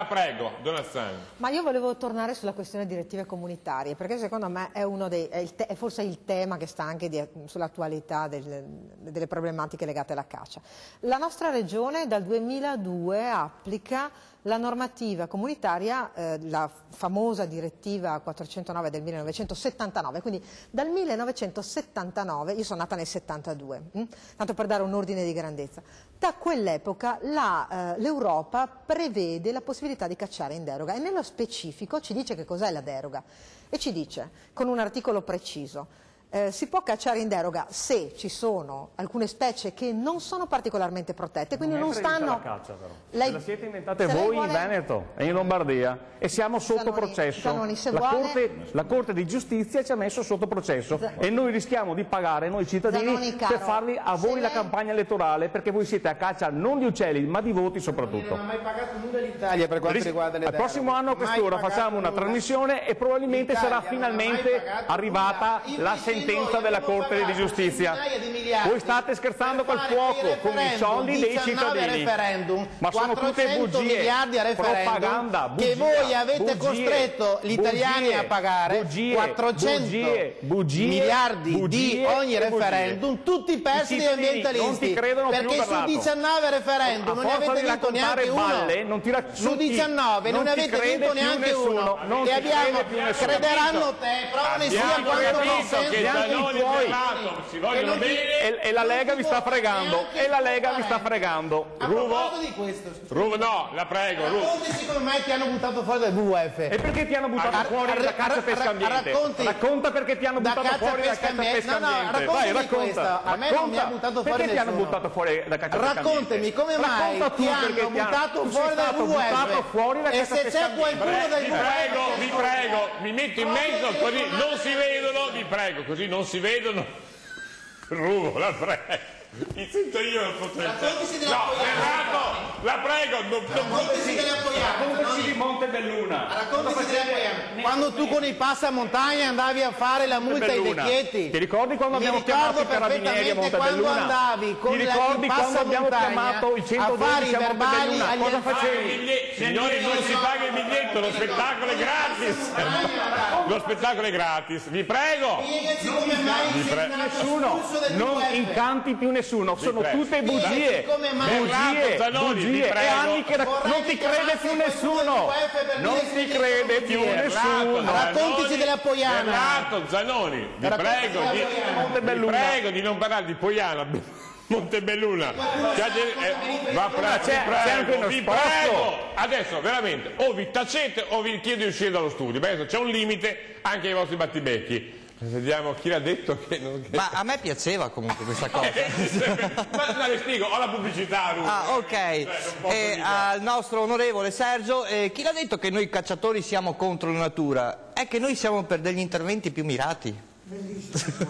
Prego, Donazzani. Ma io volevo tornare sulla questione direttive comunitarie, perché secondo me è forse il tema che sta anche sull'attualità delle problematiche legate alla caccia. La nostra regione dal 2002 applica la normativa comunitaria, la famosa direttiva 409 del 1979, quindi dal 1979, io sono nata nel 72, tanto per dare un ordine di grandezza. Da quell'epoca l'Europa prevede la possibilità di cacciare in deroga e nello specifico ci dice che cos'è la deroga e ci dice con un articolo preciso. Si può cacciare in deroga se ci sono alcune specie che non sono particolarmente protette, quindi non stanno... la caccia però. Se la siete inventate voi in Veneto e in Lombardia e siamo sotto processo. La Corte di Giustizia ci ha messo sotto processo e noi rischiamo di pagare, noi cittadini, per farli a voi la campagna elettorale, perché voi siete a caccia non di uccelli ma di voti soprattutto. Non ha mai pagato nulla l'Italia per quanto riguarda le deroghe. Al prossimo anno a quest'ora facciamo una trasmissione e probabilmente sarà finalmente arrivata la sentenza della Corte di Giustizia. Voi state scherzando col fuoco con i soldi dei cittadini, ma sono tutte bugie, propaganda, bugia, che voi avete costretto gli italiani a pagare 400 miliardi di ogni referendum, tutti persi dagli ambientalisti, perché su 19 referendum non ne avete vinto neanche uno, su 19 non ne avete vinto neanche uno, e abbiamo, crederanno te, provane sia quanto non senso. E la Lega vi sta fregando, Ruvo, no, la prego. Racconti siccome mai ti hanno buttato fuori dal WWF. E perché ti hanno buttato fuori dalla caccia pesca ambiente? Racconta perché ti hanno buttato fuori dalla caccia pesca ambiente. Vai, racconta. A me non mi ha buttato fuori perché ti hanno buttato fuori dalla caccia pesca ambiente? Raccontami come mai ti hanno buttato fuori dal WWF. E se c'è qualcuno del WWF... Vi prego, mi metto in mezzo così non si vedono, vi prego, così non si vedono. Ruvo, la prego. Mi sento io il processo. Raccontisi della Poiana. La prego, raccontisi della Poiana. Raccontaci di Montebelluna. Raccontisi della Poiana. Quando tu con i passamontagna andavi a fare la multa ai vecchietti. Ti ricordi quando abbiamo chiamato i carabinieri a Montebelluna? Quando andavi con Ti ricordi quando abbiamo chiamato i 112 a Montebelluna? Cosa facevi? Signori, non si paga il biglietto, lo spettacolo è gratis. Lo spettacolo è gratis, vi prego. Nessuno, non incanti più nessuno, sono tutte bugie, bugie, e anni che non ti crede più nessuno, Raccontici della Poiana. Zanoni, vi prego di non parlare di Poiana, Montebelluna. Vi prego, adesso veramente o vi tacete o vi chiedo di uscire dallo studio, c'è un limite anche ai vostri battibecchi. Vediamo chi l'ha detto che non... Ma a me piaceva comunque questa cosa. Ma la spiego, ho la pubblicità. Ok. E al nostro onorevole Sergio, chi l'ha detto che noi cacciatori siamo contro la natura? È che noi siamo per degli interventi più mirati. Bellissimo.